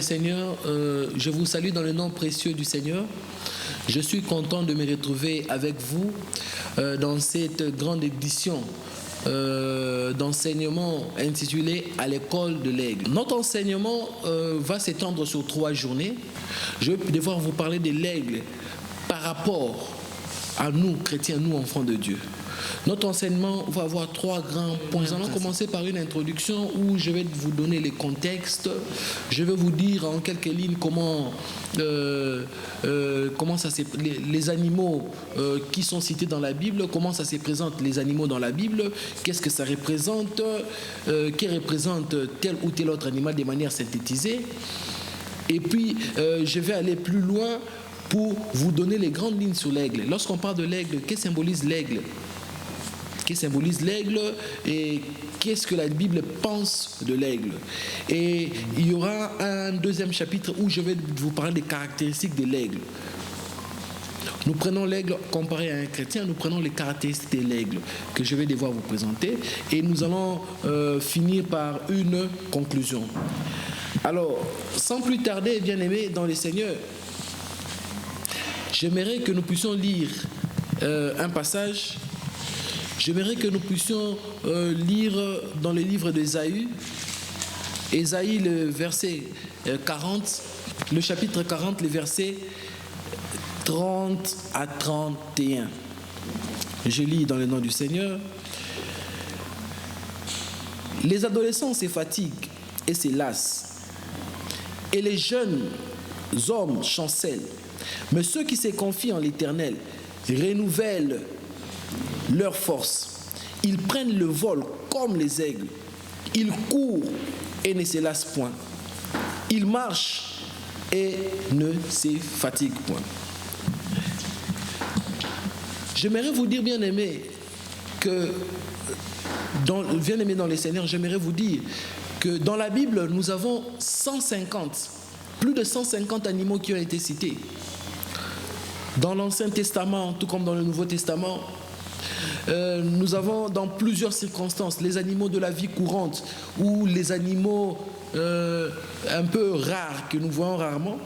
Seigneur, je vous salue dans le nom précieux du Seigneur. Je suis content de me retrouver avec vous dans cette grande édition d'enseignement intitulé « À l'école de l'aigle ». Notre enseignement va s'étendre sur 3 journées. Je vais devoir vous parler de l'aigle par rapport à nous, chrétiens, nous, enfants de Dieu. Notre enseignement va avoir 3 grands points. Nous allons commencer par une introduction où je vais vous donner les contextes. Je vais vous dire en quelques lignes comment ça les animaux qui sont cités dans la Bible, comment ça se présente les animaux dans la Bible, qu'est-ce que ça représente, qui représente tel ou tel autre animal de manière synthétisée. Et puis, je vais aller plus loin pour vous donner les grandes lignes sur l'aigle. Lorsqu'on parle de l'aigle, qu'est-ce que symbolise l'aigle ? Qui symbolise l'aigle et qu'est-ce que la Bible pense de l'aigle. Et il y aura un deuxième chapitre où je vais vous parler des caractéristiques de l'aigle. Nous prenons l'aigle comparé à un chrétien, nous prenons les caractéristiques de l'aigle que je vais devoir vous présenter et nous allons finir par une conclusion. Alors, sans plus tarder, bien-aimés dans le Seigneur, j'aimerais que nous puissions lire un passage. J'aimerais que nous puissions lire dans le livre d'Ésaïe, Ésaïe, le verset 40, le chapitre 40, les versets 30 à 31. Je lis dans le nom du Seigneur. Les adolescents se fatiguent et se lassent, et les jeunes hommes chancellent. Mais ceux qui se confient en l'Éternel renouvellent leur force. Ils prennent le vol comme les aigles. Ils courent et ne se lassent point. Ils marchent et ne se fatiguent point. J'aimerais vous dire, bien-aimés, bien-aimés dans les Seigneurs, j'aimerais vous dire que dans la Bible, nous avons plus de 150 animaux qui ont été cités. Dans l'Ancien Testament, tout comme dans le Nouveau Testament, nous avons dans plusieurs circonstances les animaux de la vie courante ou les animaux un peu rares que nous voyons rarement.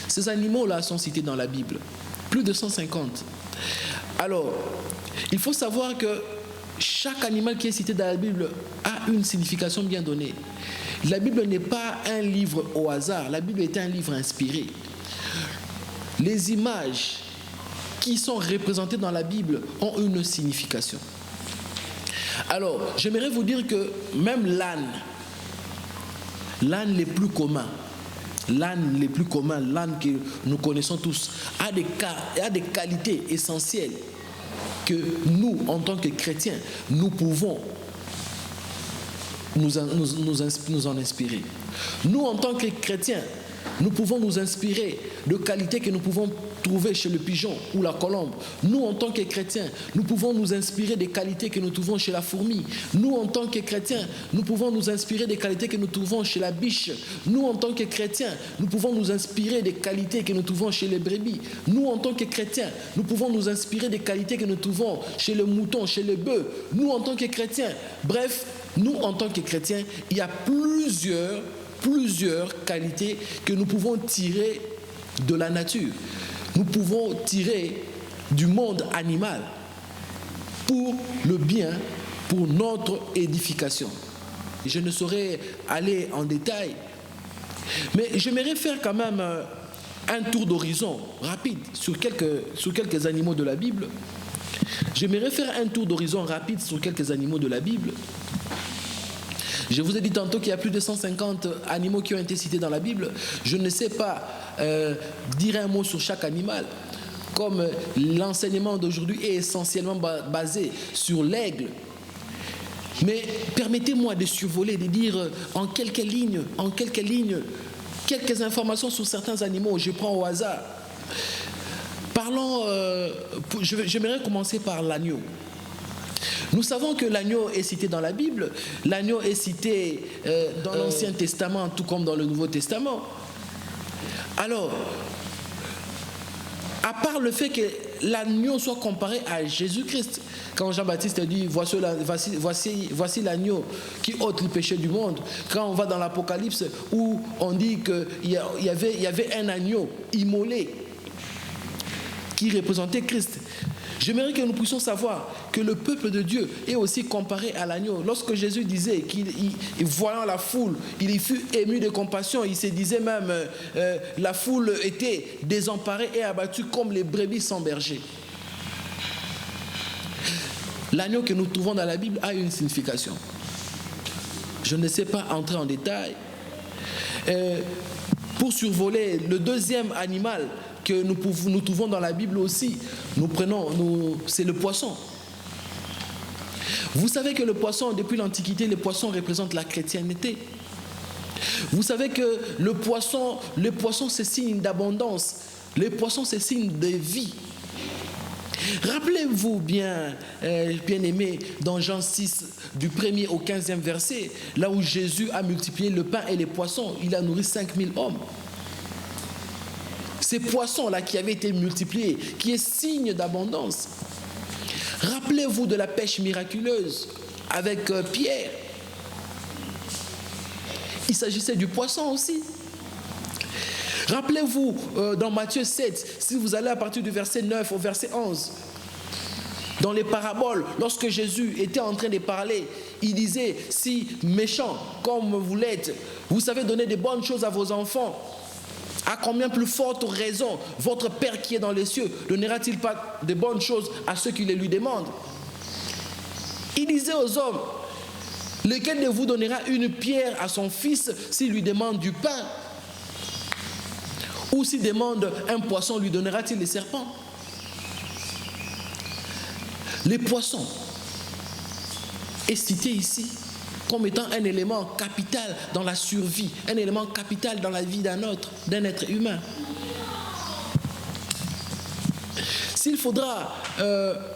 Ces animaux-là sont cités dans la Bible, plus de 150. Alors, il faut savoir que chaque animal qui est cité dans la Bible a une signification bien donnée. La Bible n'est pas un livre au hasard, la Bible est un livre inspiré. Les images qui sont représentées dans la Bible ont une signification. Alors, j'aimerais vous dire que même l'âne les plus communs, l'âne que nous connaissons tous, a des qualités essentielles que nous, en tant que chrétiens, nous pouvons nous en inspirer. Nous, en tant que chrétiens, nous pouvons nous inspirer de qualités que nous pouvons trouver chez le pigeon ou la colombe. Nous, en tant que chrétiens, nous pouvons nous inspirer des qualités que nous trouvons chez la fourmi. Nous, en tant que chrétiens, nous pouvons nous inspirer des qualités que nous trouvons chez la biche. Nous, en tant que chrétiens, nous pouvons nous inspirer des qualités que nous trouvons chez les brebis. Nous, en tant que chrétiens, nous pouvons nous inspirer des qualités que nous trouvons chez le mouton, chez le bœuf. Nous, en tant que chrétiens, bref, nous, en tant que chrétiens, il y a plusieurs qualités que nous pouvons tirer de la nature. Nous pouvons tirer du monde animal pour le bien, pour notre édification. Je ne saurais aller en détail, mais j'aimerais faire quand même un tour d'horizon rapide sur quelques animaux de la Bible. J'aimerais faire un tour d'horizon rapide sur quelques animaux de la Bible. Je vous ai dit tantôt qu'il y a plus de 150 animaux qui ont été cités dans la Bible. Je ne sais pas dire un mot sur chaque animal. Comme l'enseignement d'aujourd'hui est essentiellement basé sur l'aigle. Mais permettez-moi de survoler, de dire en quelques lignes, quelques informations sur certains animaux. Je prends au hasard. J'aimerais commencer par l'agneau. Nous savons que l'agneau est cité dans la Bible, l'agneau est cité dans l'Ancien Testament, tout comme dans le Nouveau Testament. Alors, à part le fait que l'agneau soit comparé à Jésus-Christ. Quand Jean-Baptiste dit voici l'agneau qui ôte le péché du monde. Quand on va dans l'Apocalypse où on dit qu'il y avait un agneau immolé qui représentait Christ. J'aimerais que nous puissions savoir que le peuple de Dieu est aussi comparé à l'agneau. Lorsque Jésus disait voyant la foule, il y fut ému de compassion. Il se disait même, la foule était désemparée et abattue comme les brebis sans berger. L'agneau que nous trouvons dans la Bible a une signification. Je ne sais pas entrer en détail. Pour survoler le deuxième animal que nous trouvons dans la Bible aussi, c'est le poisson. Vous savez que le poisson, depuis l'Antiquité, les poissons représentent la chrétienté. Vous savez que le poisson, c'est signe d'abondance. Les poissons, c'est signe de vie. Rappelez-vous bien aimé, dans Jean 6, du 1er au 15e verset, là où Jésus a multiplié le pain et les poissons, il a nourri 5000 hommes. Ces poissons-là qui avaient été multipliés, qui est signe d'abondance. Rappelez-vous de la pêche miraculeuse avec Pierre. Il s'agissait du poisson aussi. Rappelez-vous dans Matthieu 7, si vous allez à partir du verset 9 au verset 11, dans les paraboles, lorsque Jésus était en train de parler, il disait, si méchant comme vous l'êtes, vous savez donner des bonnes choses à vos enfants, à combien plus forte raison votre Père qui est dans les cieux donnera-t-il pas de bonnes choses à ceux qui les lui demandent? Il disait aux hommes, lequel de vous donnera une pierre à son fils s'il lui demande du pain? Ou s'il demande un poisson, lui donnera-t-il les serpents? Les poissons est cité ici comme étant un élément capital dans la survie, un élément capital dans la vie d'un être humain. S'il faudra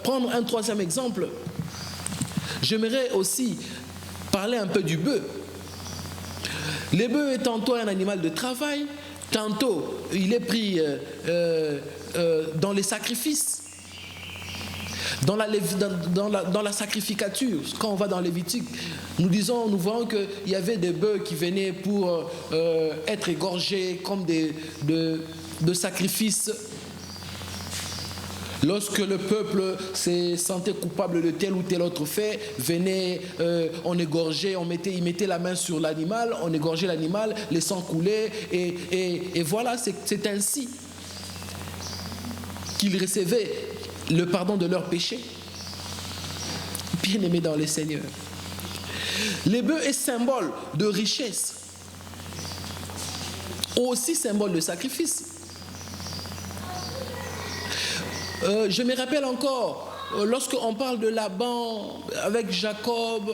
prendre un troisième exemple, j'aimerais aussi parler un peu du bœuf. Le bœuf est tantôt un animal de travail, tantôt il est pris dans les sacrifices. Dans la sacrificature, quand on va dans Lévitique, nous voyons qu'il y avait des bœufs qui venaient pour être égorgés comme de sacrifices. Lorsque le peuple se sentait coupable de tel ou tel autre fait, on égorgeait, il mettait la main sur l'animal, on égorgeait l'animal, les sangs coulaient, et voilà, c'est ainsi qu'ils recevaient le pardon de leurs péchés. Bien-aimés dans le Seigneur. Les bœufs est symbole de richesse, aussi symbole de sacrifice. Je me rappelle encore, lorsqu'on parle de Laban avec Jacob,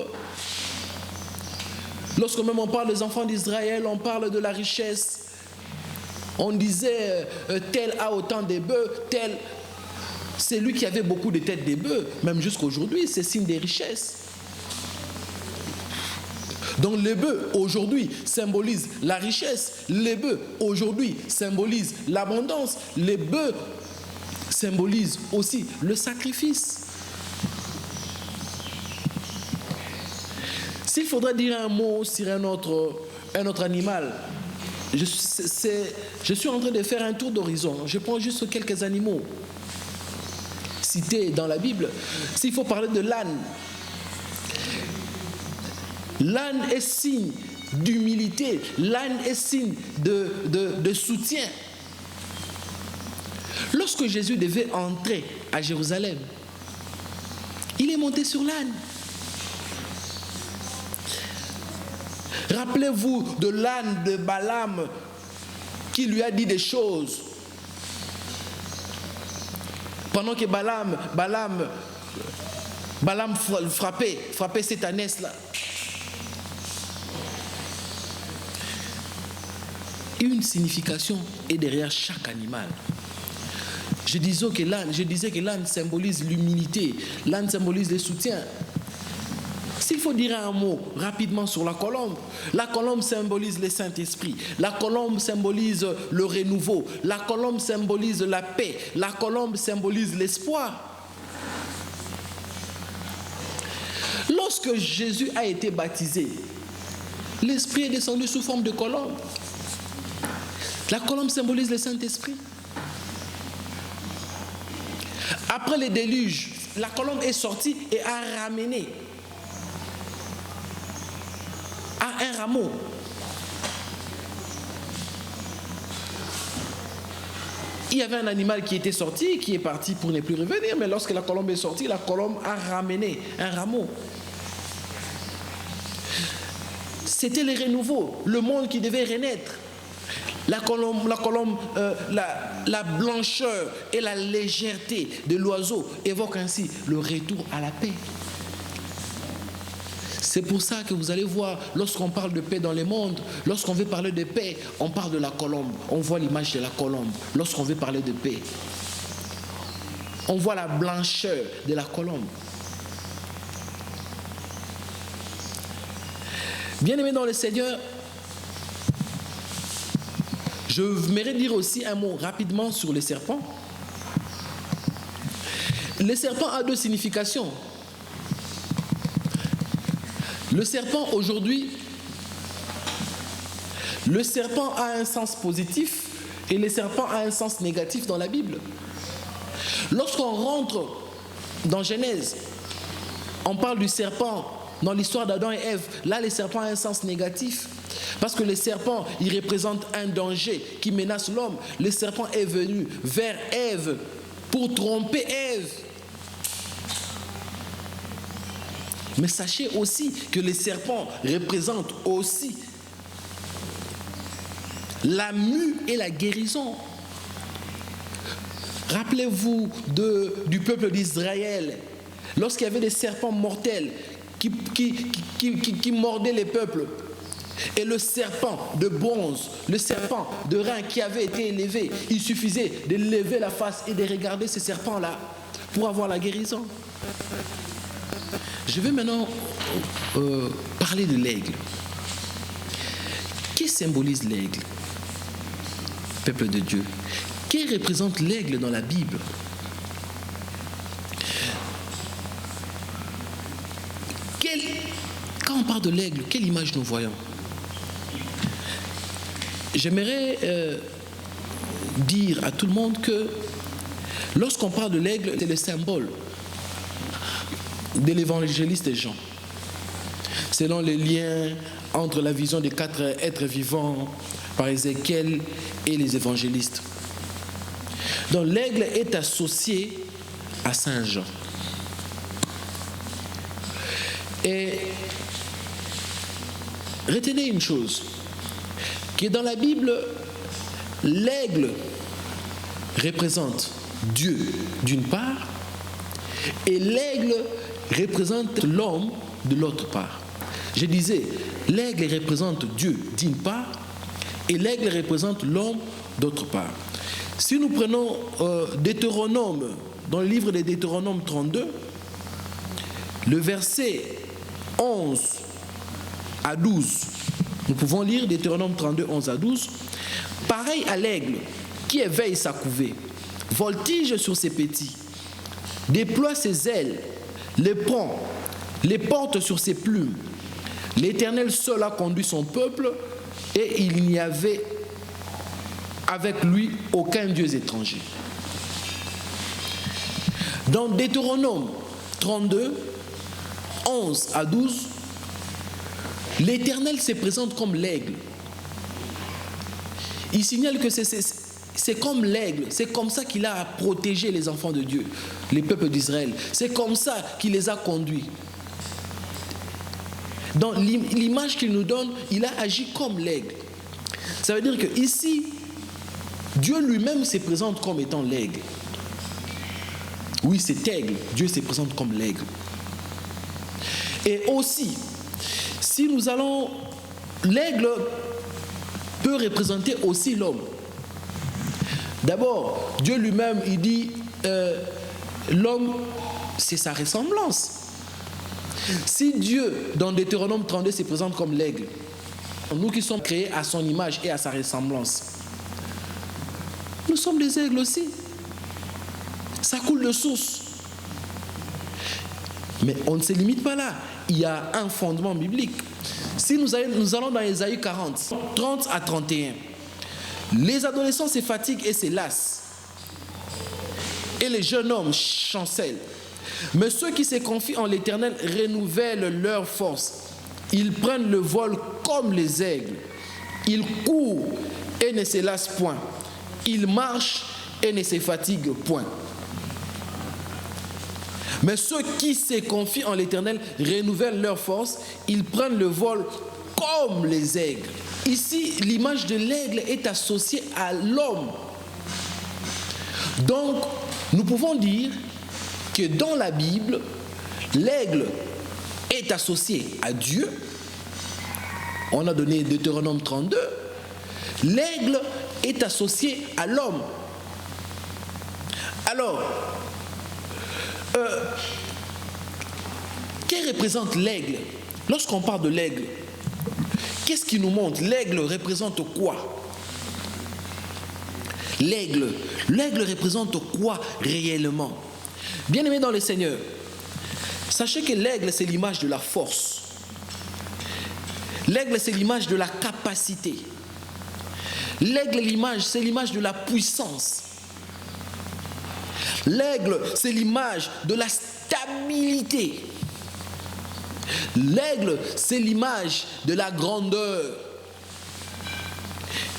lorsque même on parle des enfants d'Israël, on parle de la richesse. On disait, tel a autant de bœufs, tel... C'est lui qui avait beaucoup de têtes de bœufs, même jusqu'aujourd'hui, c'est signe des richesses. Donc les bœufs aujourd'hui symbolisent la richesse, les bœufs aujourd'hui symbolisent l'abondance, les bœufs symbolisent aussi le sacrifice. S'il faudrait dire un mot sur un autre animal, je suis en train de faire un tour d'horizon. Je prends juste quelques animaux cités dans la Bible. S'il faut parler de l'âne, l'âne est signe d'humilité, l'âne est signe de soutien. Lorsque Jésus devait entrer à Jérusalem, il est monté sur l'âne. Rappelez-vous de l'âne de Balaam qui lui a dit des choses. Pendant que Balaam frappait cette ânesse-là. Une signification est derrière chaque animal. Je disais que l'âne symbolise l'humilité, l'âne symbolise le soutien. S'il faut dire un mot rapidement sur la colombe symbolise le Saint-Esprit. La colombe symbolise le renouveau. La colombe symbolise la paix. La colombe symbolise l'espoir. Lorsque Jésus a été baptisé, l'Esprit est descendu sous forme de colombe. La colombe symbolise le Saint-Esprit. Après le déluge, la colombe est sortie et a ramené à un rameau. Il y avait un animal qui était sorti, qui est parti pour ne plus revenir, mais lorsque la colombe est sortie, la colombe a ramené un rameau. C'était le renouveau, le monde qui devait renaître. La blancheur et la légèreté de l'oiseau évoquent ainsi le retour à la paix. C'est pour ça que vous allez voir, lorsqu'on parle de paix dans le monde, lorsqu'on veut parler de paix, on parle de la colombe. On voit l'image de la colombe. Lorsqu'on veut parler de paix, on voit la blancheur de la colombe. Bien-aimés dans le Seigneur, je voudrais dire aussi un mot rapidement sur les serpents. Le serpent a deux significations. Le serpent aujourd'hui, le serpent a un sens positif et le serpent a un sens négatif dans la Bible. Lorsqu'on rentre dans Genèse, on parle du serpent dans l'histoire d'Adam et Ève. Là, le serpent a un sens négatif. Parce que le serpent, il représente un danger qui menace l'homme. Le serpent est venu vers Ève pour tromper Ève. Mais sachez aussi que le serpent représente aussi la mue et la guérison. Rappelez-vous du peuple d'Israël, lorsqu'il y avait des serpents mortels qui mordaient les peuples. Et le serpent de bronze, le serpent de rein qui avait été élevé, il suffisait de lever la face et de regarder ce serpent-là pour avoir la guérison. Je vais maintenant parler de l'aigle. Qui symbolise l'aigle, peuple de Dieu? Qui représente l'aigle dans la Bible? Quand on parle de l'aigle, quelle image nous voyons? J'aimerais dire à tout le monde que lorsqu'on parle de l'aigle, c'est le symbole de l'évangéliste Jean. Selon les liens entre la vision des 4 êtres vivants par Ézéchiel et les évangélistes. Donc l'aigle est associé à Saint Jean. Et retenez une chose, que dans la Bible, l'aigle représente Dieu d'une part et l'aigle représente l'homme de l'autre part. Je disais, l'aigle représente Dieu d'une part et l'aigle représente l'homme d'autre part. Si nous prenons Deutéronome, dans le livre de Deutéronome 32, le verset 11 à 12, nous pouvons lire Deutéronome 32, 11 à 12. Pareil à l'aigle qui éveille sa couvée, voltige sur ses petits, déploie ses ailes, les prend, les porte sur ses plumes. L'Éternel seul a conduit son peuple et il n'y avait avec lui aucun Dieu étranger. Dans Deutéronome 32, 11 à 12, l'Éternel se présente comme l'aigle. Il signale que c'est comme l'aigle, c'est comme ça qu'il a protégé les enfants de Dieu, les peuples d'Israël. C'est comme ça qu'il les a conduits. Dans l'image qu'il nous donne, il a agi comme l'aigle. Ça veut dire que ici, Dieu lui-même se présente comme étant l'aigle. Oui, c'est aigle. Dieu se présente comme l'aigle. Et aussi, si nous allons, l'aigle peut représenter aussi l'homme. D'abord, Dieu lui-même, il dit, l'homme, c'est sa ressemblance. Si Dieu, dans Deutéronome 32, se présente comme l'aigle, nous qui sommes créés à son image et à sa ressemblance, nous sommes des aigles aussi. Ça coule de source. Mais on ne se limite pas là. Il y a un fondement biblique. Si nous allons dans Ésaïe 40, 30 à 31, les adolescents se fatiguent et se lassent, et les jeunes hommes chancellent. Mais ceux qui se confient en l'Éternel renouvellent leur force. Ils prennent le vol comme les aigles. Ils courent et ne se lassent point. Ils marchent et ne se fatiguent point. Mais ceux qui se confient en l'Éternel renouvellent leur force. Ils prennent le vol comme les aigles. Ici, l'image de l'aigle est associée à l'homme. Donc, nous pouvons dire que dans la Bible, l'aigle est associé à Dieu. On a donné Deutéronome 32. L'aigle est associé à l'homme. Alors, que représente l'aigle? Lorsqu'on parle de l'aigle, qu'est-ce qui nous montre? L'aigle représente quoi? L'aigle représente quoi réellement? Bien-aimés dans le Seigneur, sachez que l'aigle, c'est l'image de la force. L'aigle, c'est l'image de la capacité. L'aigle, c'est l'image de la puissance. L'aigle, c'est l'image de la stabilité. L'aigle, c'est l'image de la grandeur.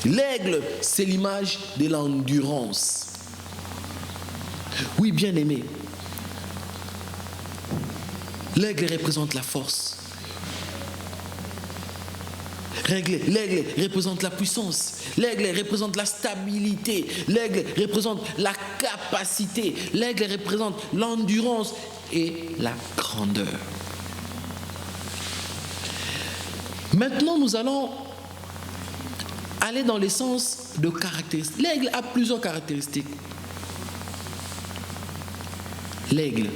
L'aigle, c'est l'image de l'endurance. Oui, bien-aimé. L'aigle représente la force. L'aigle représente la puissance. L'aigle représente la stabilité. L'aigle représente la capacité. L'aigle représente l'endurance et la grandeur. Maintenant, nous allons aller dans le sens de caractéristiques. L'aigle a plusieurs caractéristiques. L'aigle.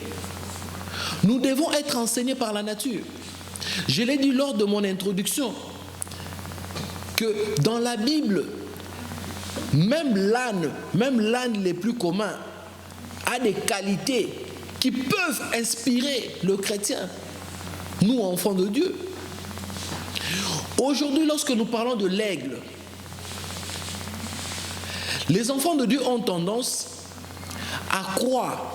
Nous devons être enseignés par la nature. Je l'ai dit lors de mon introduction que dans la Bible, même l'âne les plus communs a des qualités qui peuvent inspirer le chrétien, nous enfants de Dieu. Aujourd'hui, lorsque nous parlons de l'aigle, les enfants de Dieu ont tendance à croire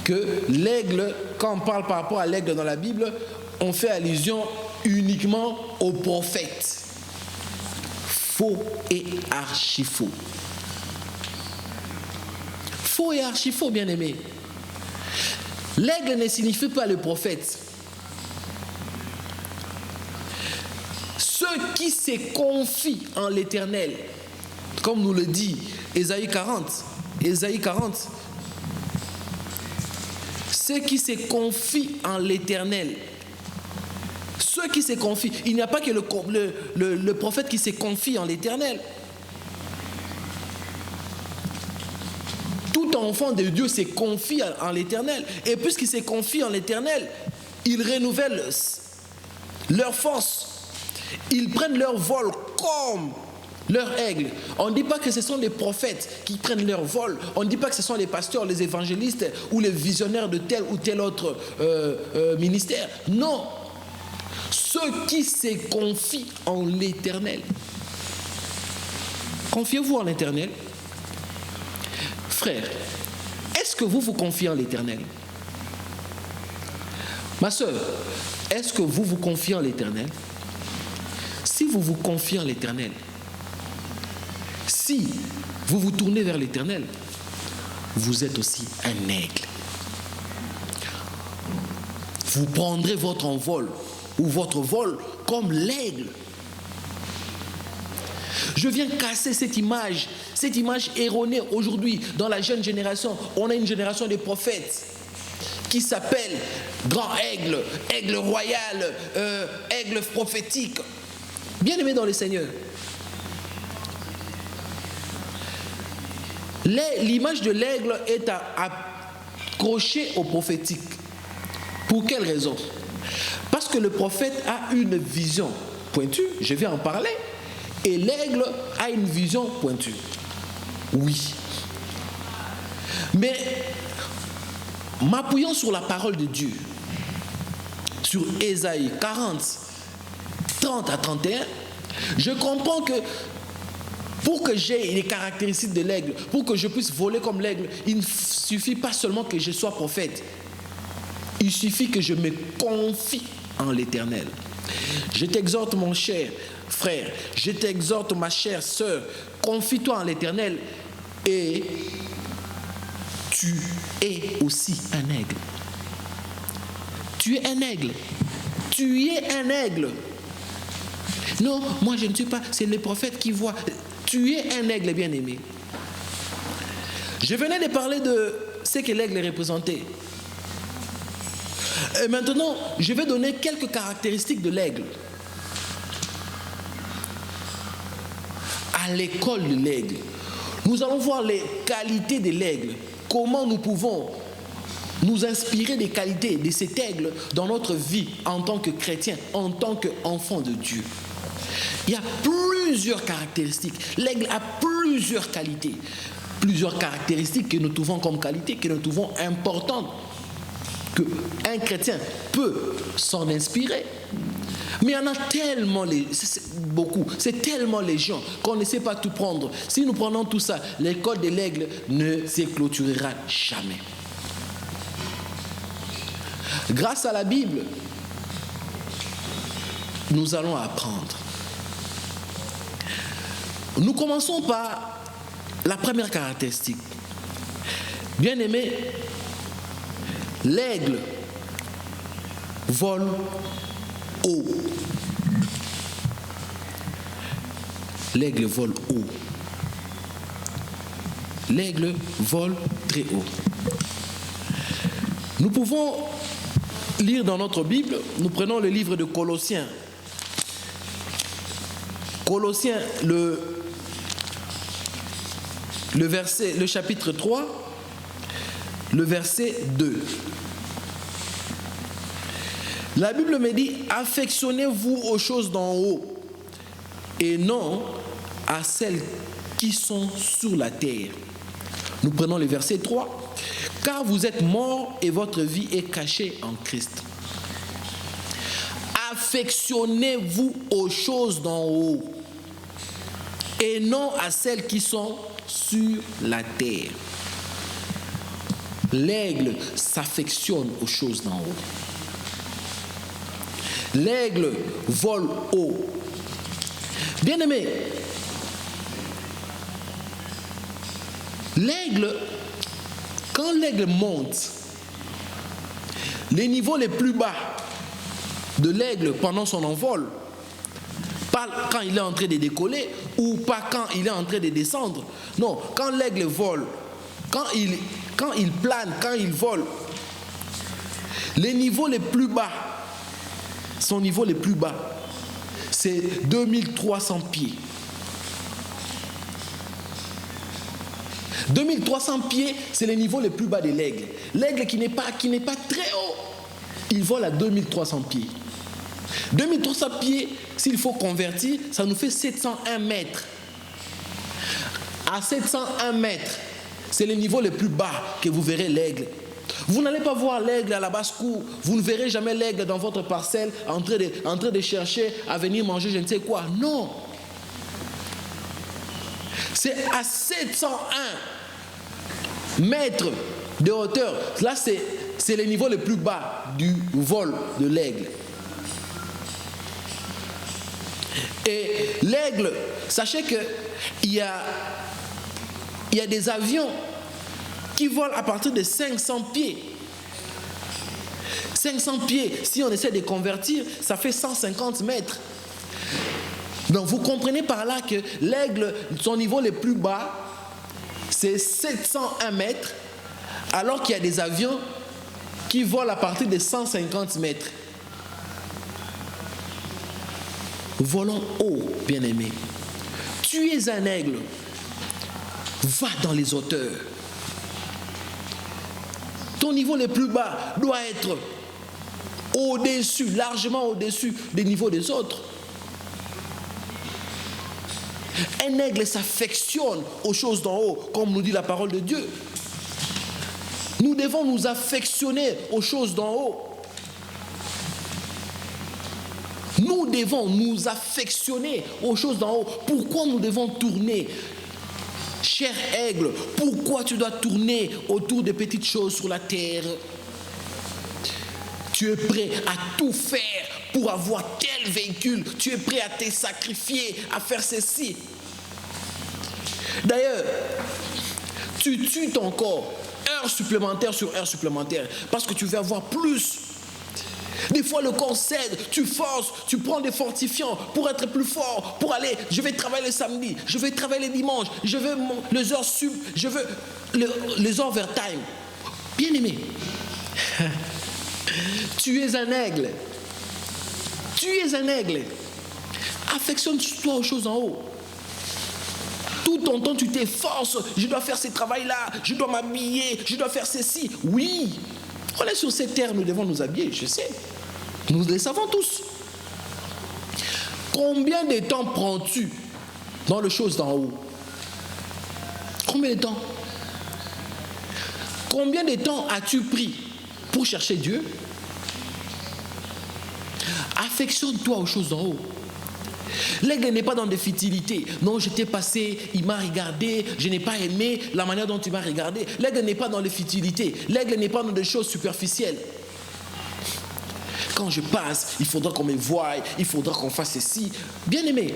que l'aigle, quand on parle par rapport à l'aigle dans la Bible, on fait allusion uniquement aux prophètes. Faux et archi-faux. Faux et archi-faux, bien-aimés. L'aigle ne signifie pas le prophète. Ceux qui se confient en l'Éternel, comme nous le dit Ésaïe 40, ceux qui se confient en l'Éternel, ceux qui se confient, il n'y a pas que le prophète qui se confie en l'Éternel. Tout enfant de Dieu se confie en l'Éternel. Et puisqu'il se confie en l'Éternel, ils renouvellent leur force. Ils prennent leur vol comme leur aigle. On ne dit pas que ce sont les prophètes qui prennent leur vol. On ne dit pas que ce sont les pasteurs, les évangélistes ou les visionnaires de tel ou tel autre ministère. Non. Ceux qui se confient en l'Éternel. Confiez-vous en l'Éternel. Frère, est-ce que vous vous confiez en l'Éternel? Ma soeur, est-ce que vous vous confiez en l'Éternel? Si vous vous confiez en l'Éternel, si vous vous tournez vers l'Éternel, vous êtes aussi un aigle. Vous prendrez votre envol ou votre vol comme l'aigle. Je viens casser cette image erronée aujourd'hui dans la jeune génération. On a une génération de prophètes qui s'appelle grand aigle, aigle royal, aigle prophétique. Bien-aimés dans le Seigneur, l'image de l'aigle est accrochée au prophétique. Pour quelle raison? Parce que le prophète a une vision pointue, je vais en parler, et l'aigle a une vision pointue. Oui. Mais m'appuyant sur la parole de Dieu, sur Ésaïe 40, 30 à 31, je comprends que pour que j'aie les caractéristiques de l'aigle, pour que je puisse voler comme l'aigle, il ne suffit pas seulement que je sois prophète. Il suffit que je me confie en l'Éternel. Je t'exhorte, mon cher frère, je t'exhorte, ma chère sœur, confie-toi en l'Éternel et tu es aussi un aigle. Tu es un aigle. Tu es un aigle. Non, moi je ne suis pas, c'est les prophètes qui voient. Tu es un aigle bien-aimé. Je venais de parler de ce que l'aigle est représenté. Et maintenant, je vais donner quelques caractéristiques de l'aigle. À l'école de l'aigle, nous allons voir les qualités de l'aigle. Comment nous pouvons nous inspirer des qualités de cet aigle dans notre vie en tant que chrétien, en tant qu'enfant de Dieu. Il y a plusieurs caractéristiques. L'aigle a plusieurs qualités. Plusieurs caractéristiques que nous trouvons comme qualités, que nous trouvons importantes, qu'un chrétien peut s'en inspirer. Mais il y en a tellement, beaucoup, c'est tellement légion qu'on ne sait pas tout prendre. Si nous prenons tout ça, l'école de l'aigle ne se clôturera jamais. Grâce à la Bible, nous allons apprendre. Nous commençons par la première caractéristique. Bien-aimé, l'aigle vole haut. L'aigle vole haut. L'aigle vole très haut. Nous pouvons lire dans notre Bible, nous prenons le livre de Colossiens. Colossiens, le chapitre 3, le verset 2. La Bible me dit, affectionnez-vous aux choses d'en haut et non à celles qui sont sur la terre. Nous prenons le verset 3. Car vous êtes morts et votre vie est cachée en Christ. Affectionnez-vous aux choses d'en haut et non à celles qui sont sur la terre. L'aigle s'affectionne aux choses d'en haut. L'aigle vole haut. Bien-aimé, l'aigle, quand l'aigle monte, les niveaux les plus bas de l'aigle pendant son envol, pas quand il est en train de décoller ou pas quand il est en train de descendre. Non, quand l'aigle vole, quand il plane, quand il vole, les niveaux les plus bas, son niveau le plus bas, c'est 2300 pieds. 2300 pieds, c'est le niveau le plus bas de l'aigle. L'aigle qui n'est pas très haut, il vole à 2300 pieds. 2300 pieds, s'il faut convertir, ça nous fait 701 mètres. À 701 mètres, c'est le niveau le plus bas que vous verrez l'aigle. Vous n'allez pas voir l'aigle à la basse-cour. Vous ne verrez jamais l'aigle dans votre parcelle en train de chercher à venir manger je ne sais quoi. Non. C'est à 701 mètres de hauteur. Là, c'est le niveau le plus bas du vol de l'aigle. Et l'aigle, sachez qu'il y a des avions qui volent à partir de 500 pieds. 500 pieds, si on essaie de convertir, ça fait 150 mètres. Donc vous comprenez par là que l'aigle, son niveau le plus bas, c'est 701 mètres, alors qu'il y a des avions qui volent à partir de 150 mètres. Volons haut, bien-aimé. Tu es un aigle. Va dans les hauteurs. Ton niveau le plus bas doit être au-dessus, largement au-dessus des niveaux des autres. Un aigle s'affectionne aux choses d'en haut, comme nous dit la parole de Dieu. Nous devons nous affectionner aux choses d'en haut. Nous devons nous affectionner aux choses d'en haut. Pourquoi nous devons tourner? Cher aigle, pourquoi tu dois tourner autour des petites choses sur la terre? Tu es prêt à tout faire pour avoir tel véhicule. Tu es prêt à te sacrifier, à faire ceci. D'ailleurs, tu tues ton corps, heure supplémentaire sur heure supplémentaire, parce que tu veux avoir plus. Des fois, le corps cède, tu forces, tu prends des fortifiants pour être plus fort, pour aller, je vais travailler le samedi, je vais travailler le dimanche, je veux les heures sub, je veux les overtime. Bien aimé, tu es un aigle. Tu es un aigle. Affectionne-toi aux choses en haut. Tout ton temps, tu t'efforces. Je dois faire ce travail-là, je dois m'habiller, je dois faire ceci. Oui, on est sur cette terre, nous devons nous habiller, je sais. Nous le savons tous. Combien de temps prends-tu dans les choses d'en haut? Combien de temps? Combien de temps as-tu pris pour chercher Dieu? Affectionne-toi aux choses d'en haut. L'aigle n'est pas dans des futilités. Non, je t'ai passé, il m'a regardé, je n'ai pas aimé la manière dont il m'a regardé. L'aigle n'est pas dans les futilités. L'aigle n'est pas dans des choses superficielles. Quand je passe, il faudra qu'on me voie, il faudra qu'on fasse ceci. Bien aimé,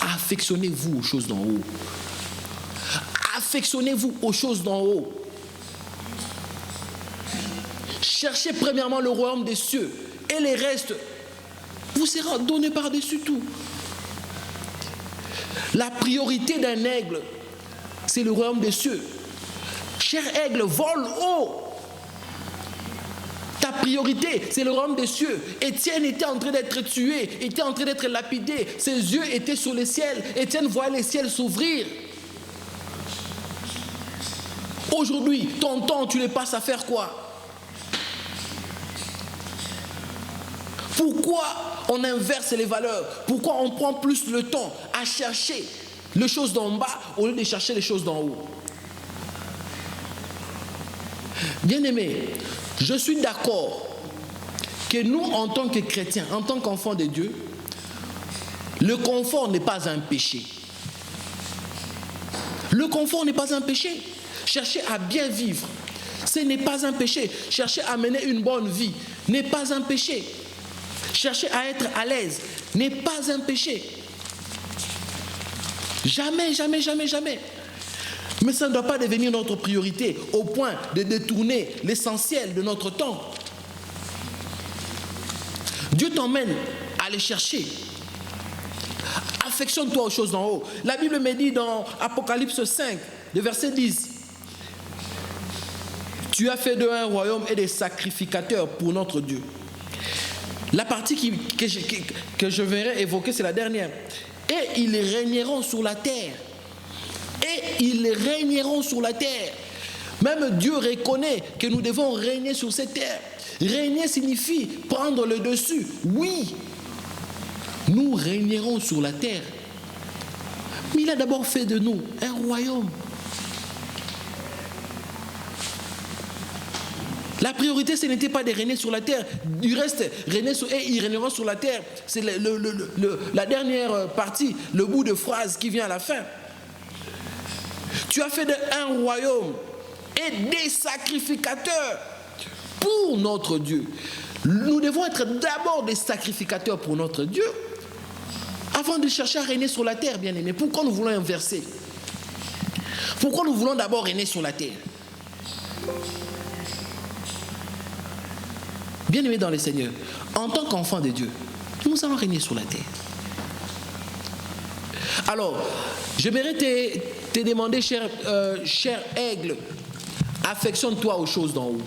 affectionnez-vous aux choses d'en haut. Affectionnez-vous aux choses d'en haut. Cherchez premièrement le royaume des cieux et les restes vous sera donné par-dessus tout. La priorité d'un aigle, c'est le royaume des cieux. Cher aigle, vole haut. Ta priorité, c'est le royaume des cieux. Étienne était en train d'être tué, était en train d'être lapidé. Ses yeux étaient sur le ciel. Étienne voyait les ciels s'ouvrir. Aujourd'hui, ton temps, tu le passes à faire quoi? Pourquoi on inverse les valeurs? Pourquoi on prend plus le temps à chercher les choses d'en bas au lieu de chercher les choses d'en haut? Bien-aimés, je suis d'accord que nous, en tant que chrétiens, en tant qu'enfants de Dieu, le confort n'est pas un péché. Le confort n'est pas un péché. Chercher à bien vivre, ce n'est pas un péché. Chercher à mener une bonne vie n'est pas un péché. Chercher à être à l'aise n'est pas un péché. Jamais, jamais, jamais, jamais. Mais ça ne doit pas devenir notre priorité au point de détourner l'essentiel de notre temps. Dieu t'emmène à les chercher. Affectionne-toi aux choses d'en haut. La Bible me dit dans Apocalypse 5, le verset 10, « Tu as fait d'eux un royaume et des sacrificateurs pour notre Dieu. » La partie que je verrai évoquer, c'est la dernière. « Et ils régneront sur la terre. » Et ils régneront sur la terre. Même Dieu reconnaît que nous devons régner sur cette terre. Régner signifie prendre le dessus. Oui, nous régnerons sur la terre. Mais il a d'abord fait de nous un royaume. La priorité, ce n'était pas de régner sur la terre. Du reste, régner sur, et ils régneront sur la terre. C'est la dernière partie, le bout de phrase qui vient à la fin. Tu as fait un royaume et des sacrificateurs pour notre Dieu. Nous devons être d'abord des sacrificateurs pour notre Dieu avant de chercher à régner sur la terre, bien aimé. Pourquoi nous voulons inverser? Pourquoi nous voulons d'abord régner sur la terre? Bien aimé dans le Seigneur, en tant qu'enfant de Dieu, nous allons régner sur la terre. Alors, j'aimerais te demander, cher aigle, affectionne-toi aux choses d'en haut.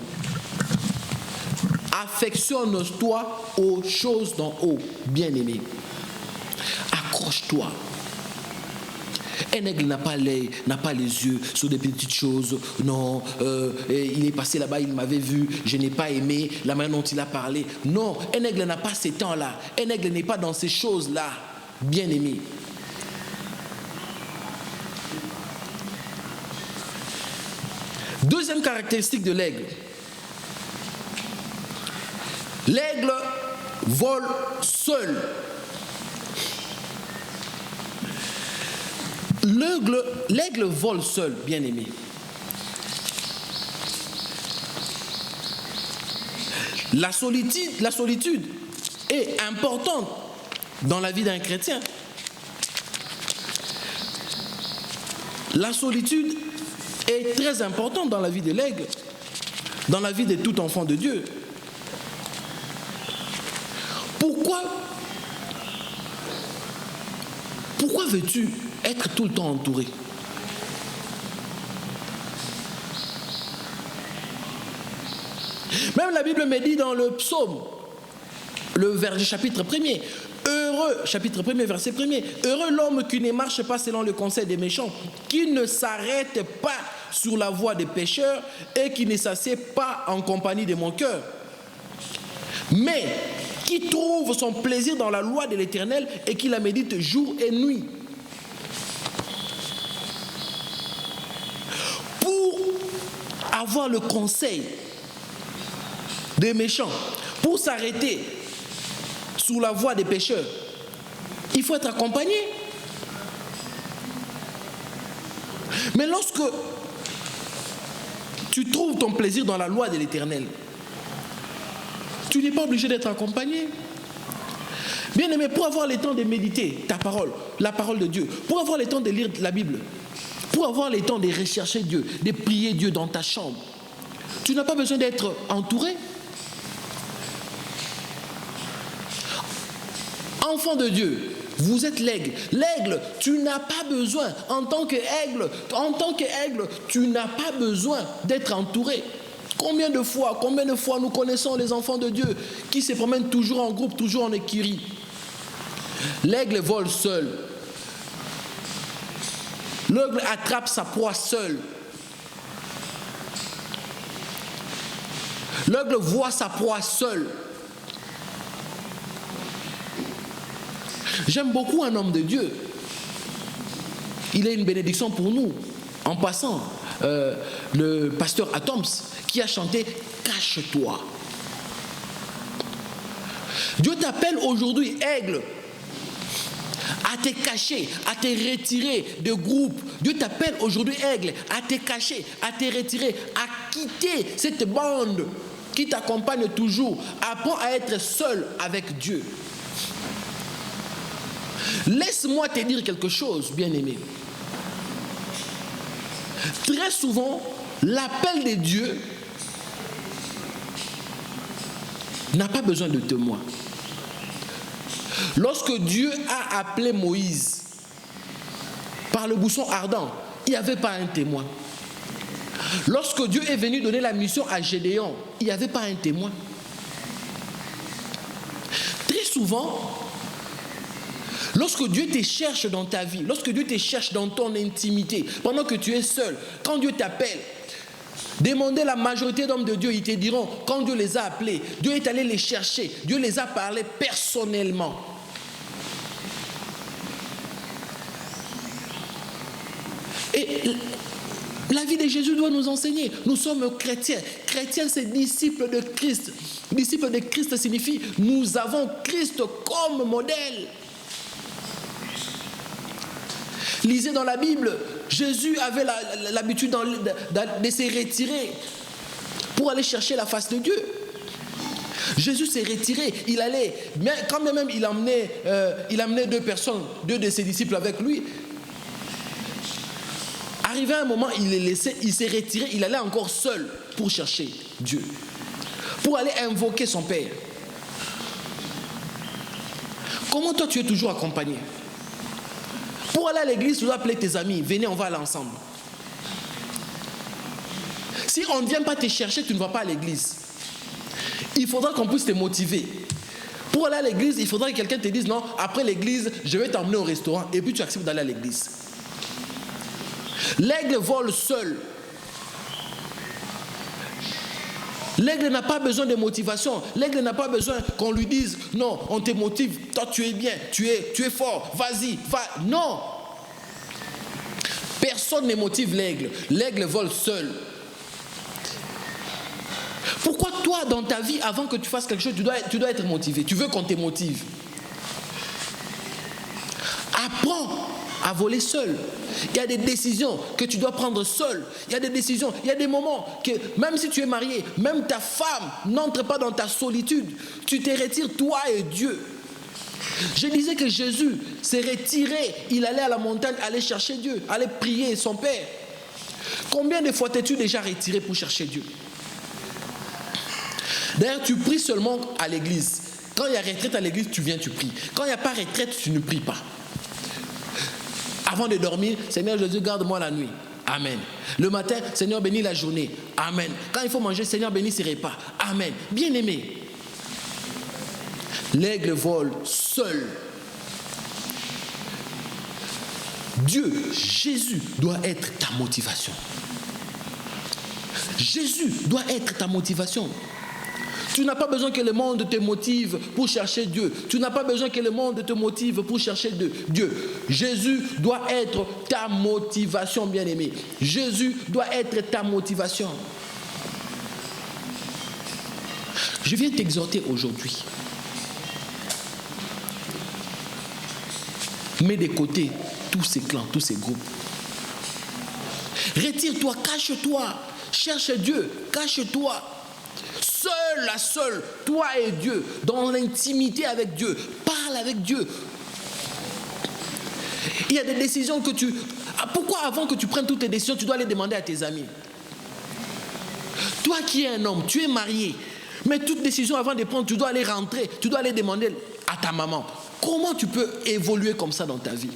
Affectionne-toi aux choses d'en haut, bien-aimé. Accroche-toi. Un aigle n'a pas les yeux sur des petites choses. Non, il est passé là-bas, il m'avait vu, je n'ai pas aimé la manière dont il a parlé. Non, un aigle n'a pas ces temps-là. Un aigle n'est pas dans ces choses-là, bien aimé. Deuxième caractéristique de l'aigle. L'aigle vole seul. L'aigle vole seul, bien aimé. La solitude est importante dans la vie d'un chrétien. La solitude est très importante dans la vie de l'aigle, dans la vie de tout enfant de Dieu. Pourquoi veux-tu être tout le temps entouré? Même la Bible me dit dans le psaume, le chapitre 1er, chapitre 1er, verset 1er, heureux l'homme qui ne marche pas selon le conseil des méchants, qui ne s'arrête pas sur la voie des pécheurs et qui ne s'assied pas en compagnie de mon cœur, mais qui trouve son plaisir dans la loi de l'Éternel et qui la médite jour et nuit. Pour avoir le conseil des méchants, pour s'arrêter sous la voie des pécheurs, il faut être accompagné. Mais lorsque tu trouves ton plaisir dans la loi de l'Éternel, tu n'es pas obligé d'être accompagné. Bien aimé, pour avoir le temps de méditer ta parole, la parole de Dieu, pour avoir le temps de lire la Bible, pour avoir le temps de rechercher Dieu, de prier Dieu dans ta chambre, tu n'as pas besoin d'être entouré. Enfant de Dieu, vous êtes l'aigle. L'aigle, tu n'as pas besoin, en tant qu'aigle, tu n'as pas besoin d'être entouré. Combien de fois nous connaissons les enfants de Dieu qui se promènent toujours en groupe, toujours en écurie. L'aigle vole seul. L'aigle attrape sa proie seul. L'aigle voit sa proie seul. J'aime beaucoup un homme de Dieu. Il est une bénédiction pour nous. En passant, le pasteur Atoms qui a chanté « Cache-toi ». Dieu t'appelle aujourd'hui, aigle, à te cacher, à te retirer de groupes. Dieu t'appelle aujourd'hui, aigle, à te cacher, à te retirer, à quitter cette bande qui t'accompagne toujours. Apprends à être seul avec Dieu. Laisse-moi te dire quelque chose, bien-aimé. Très souvent, l'appel de Dieu n'a pas besoin de témoin. Lorsque Dieu a appelé Moïse par le buisson ardent, il n'y avait pas un témoin. Lorsque Dieu est venu donner la mission à Gédéon, il n'y avait pas un témoin. Très souvent, lorsque Dieu te cherche dans ta vie, lorsque Dieu te cherche dans ton intimité, pendant que tu es seul, quand Dieu t'appelle, demandez la majorité d'hommes de Dieu, ils te diront, quand Dieu les a appelés, Dieu est allé les chercher, Dieu les a parlé personnellement. Et la vie de Jésus doit nous enseigner. Nous sommes chrétiens. Chrétiens, c'est disciples de Christ. Disciples de Christ signifie nous avons Christ comme modèle. Lisez dans la Bible, Jésus avait l'habitude de se retirer pour aller chercher la face de Dieu. Jésus s'est retiré, il allait, mais quand même il amenait deux personnes, deux de ses disciples avec lui. Arrivé à un moment, il les laissait, il s'est retiré, il allait encore seul pour chercher Dieu, pour aller invoquer son Père. Comment toi tu es toujours accompagné? Pour aller à l'église, tu dois appeler tes amis, venez, on va aller ensemble. Si on ne vient pas te chercher, tu ne vas pas à l'église. Il faudra qu'on puisse te motiver. Pour aller à l'église, il faudra que quelqu'un te dise non, après l'église, je vais t'emmener au restaurant et puis tu acceptes d'aller à l'église. L'aigle vole seul. L'aigle n'a pas besoin de motivation. L'aigle n'a pas besoin qu'on lui dise « Non, on te motive, toi tu es bien, tu es fort, vas-y, va. » Non. Personne ne motive l'aigle. L'aigle vole seul. Pourquoi toi, dans ta vie, avant que tu fasses quelque chose, tu dois être motivé? Tu veux qu'on te motive. Apprends à voler seul. Il y a des décisions que tu dois prendre seul. Il y a des décisions, il y a des moments que même si tu es marié, même ta femme n'entre pas dans ta solitude. Tu te retires, toi et Dieu. Je disais que Jésus s'est retiré. Il allait à la montagne, aller chercher Dieu, aller prier son Père. Combien de fois t'es-tu déjà retiré pour chercher Dieu? D'ailleurs, tu pries seulement à l'église. Quand il y a retraite à l'église, tu viens, tu pries. Quand il n'y a pas retraite, tu ne pries pas. Avant de dormir, Seigneur Jésus, garde-moi la nuit. Amen. Le matin, Seigneur, bénis la journée. Amen. Quand il faut manger, Seigneur, bénis ses repas. Amen. Bien-aimé, l'aigle vole seul. Dieu, Jésus, doit être ta motivation. Jésus doit être ta motivation. Tu n'as pas besoin que le monde te motive pour chercher Dieu. Tu n'as pas besoin que le monde te motive pour chercher Dieu. Jésus doit être ta motivation, bien-aimé. Jésus doit être ta motivation. Je viens t'exhorter aujourd'hui. Mets de côté tous ces clans, tous ces groupes. Retire-toi, cache-toi. Cherche Dieu, cache-toi. Seul, toi et Dieu, dans l'intimité avec Dieu. Parle avec Dieu. Il y a des décisions que tu... Pourquoi avant que tu prennes toutes tes décisions, tu dois les demander à tes amis? Toi qui es un homme, tu es marié, mais toute décision avant de prendre, tu dois aller rentrer, tu dois aller demander à ta maman. Comment tu peux évoluer comme ça dans ta vie?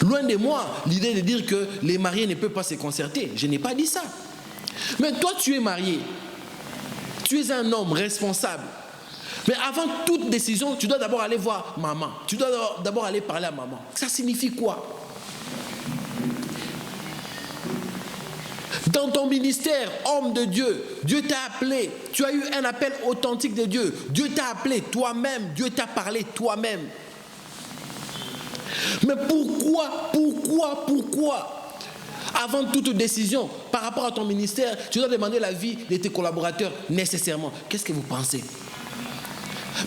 Loin de moi l'idée de dire que les mariés ne peuvent pas se concerter. Je n'ai pas dit ça. Mais toi, tu es marié. Tu es un homme responsable. Mais avant toute décision, tu dois d'abord aller voir maman. Tu dois d'abord aller parler à maman. Ça signifie quoi? Dans ton ministère, homme de Dieu, Dieu t'a appelé. Tu as eu un appel authentique de Dieu. Dieu t'a appelé toi-même. Dieu t'a parlé toi-même. Mais pourquoi avant toute décision par rapport à ton ministère, tu dois demander l'avis de tes collaborateurs nécessairement? Qu'est-ce que vous pensez?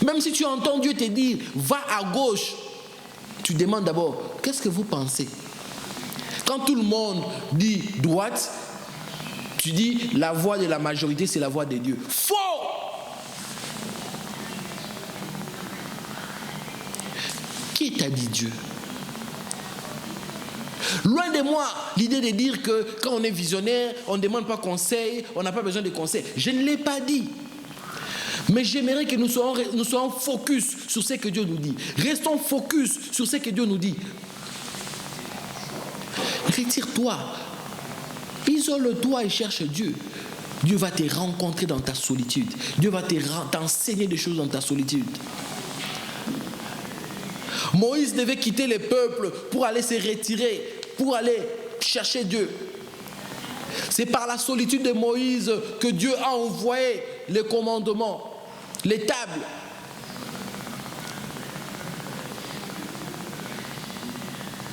Même si tu entends Dieu te dire va à gauche, tu demandes d'abord qu'est-ce que vous pensez? Quand tout le monde dit droite, tu dis la voix de la majorité, c'est la voix de Dieu. Faux! Qui t'a dit Dieu? Loin de moi l'idée de dire que quand on est visionnaire, on ne demande pas conseil, on n'a pas besoin de conseil. Je ne l'ai pas dit. Mais j'aimerais que nous soyons focus sur ce que Dieu nous dit. Restons focus sur ce que Dieu nous dit. Retire-toi. Isole-toi et cherche Dieu. Dieu va te rencontrer dans ta solitude. Dieu va t'enseigner des choses dans ta solitude. Moïse devait quitter le peuple pour aller se retirer, pour aller chercher Dieu. C'est par la solitude de Moïse que Dieu a envoyé les commandements, les tables.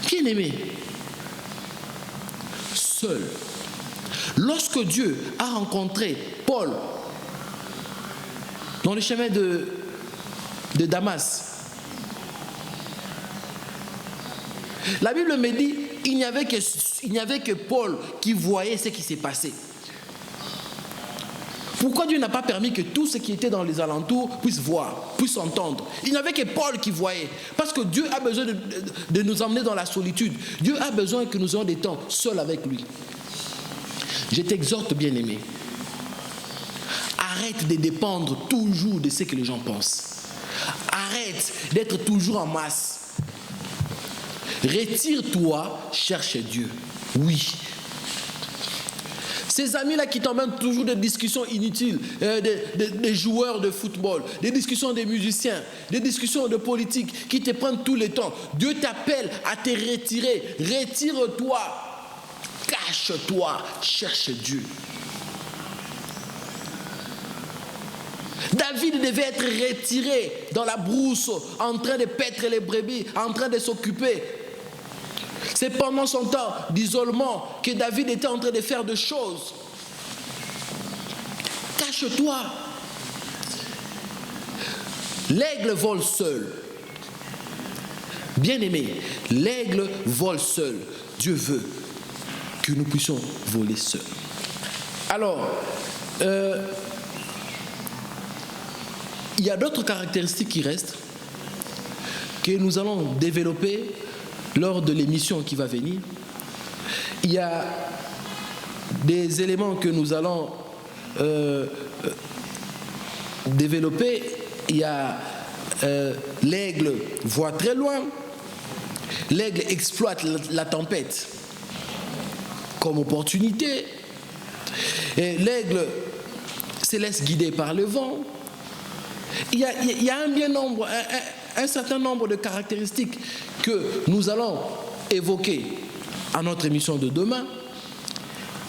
Bien-aimé, seul. Lorsque Dieu a rencontré Paul dans le chemin de Damas, la Bible me dit il n'y avait que Paul qui voyait ce qui s'est passé. Pourquoi Dieu n'a pas permis que tous ceux qui étaient dans les alentours puissent voir, puissent entendre? Il n'y avait que Paul qui voyait. Parce que Dieu a besoin de nous emmener dans la solitude. Dieu a besoin que nous ayons des temps seuls avec lui. Je t'exhorte, bien-aimé. Arrête de dépendre toujours de ce que les gens pensent. Arrête d'être toujours en masse. Retire-toi, cherche Dieu. Oui. Ces amis-là qui t'emmènent toujours des discussions inutiles, des joueurs de football, des discussions des musiciens, des discussions de politique qui te prennent tout le temps. Dieu t'appelle à te retirer. Retire-toi. Cache-toi. Cherche Dieu. David devait être retiré dans la brousse, en train de paître les brebis, en train de s'occuper. C'est pendant son temps d'isolement que David était en train de faire des choses. Cache-toi. L'aigle vole seul. Bien-aimé, l'aigle vole seul. Dieu veut que nous puissions voler seuls. Alors, il y a d'autres caractéristiques qui restent, que nous allons développer lors de l'émission qui va venir. Il y a des éléments que nous allons développer. Il y a l'aigle voit très loin. L'aigle exploite la tempête comme opportunité. Et l'aigle se laisse guider par le vent. Il y a un certain nombre de caractéristiques que nous allons évoquer à notre émission de demain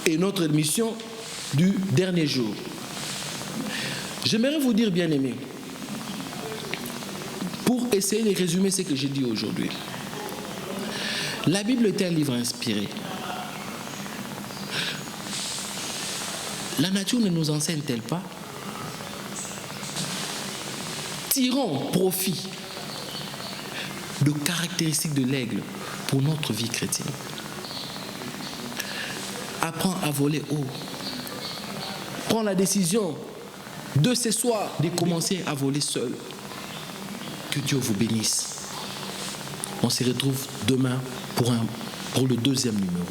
et notre émission du dernier jour. J'aimerais vous dire, bien-aimés, pour essayer de résumer ce que j'ai dit aujourd'hui, la Bible est un livre inspiré. La nature ne nous enseigne-t-elle pas? Tirons profit de caractéristiques de l'aigle pour notre vie chrétienne. Apprends à voler haut. Prends la décision de ce soir de commencer à voler seul. Que Dieu vous bénisse. On se retrouve demain pour le deuxième numéro.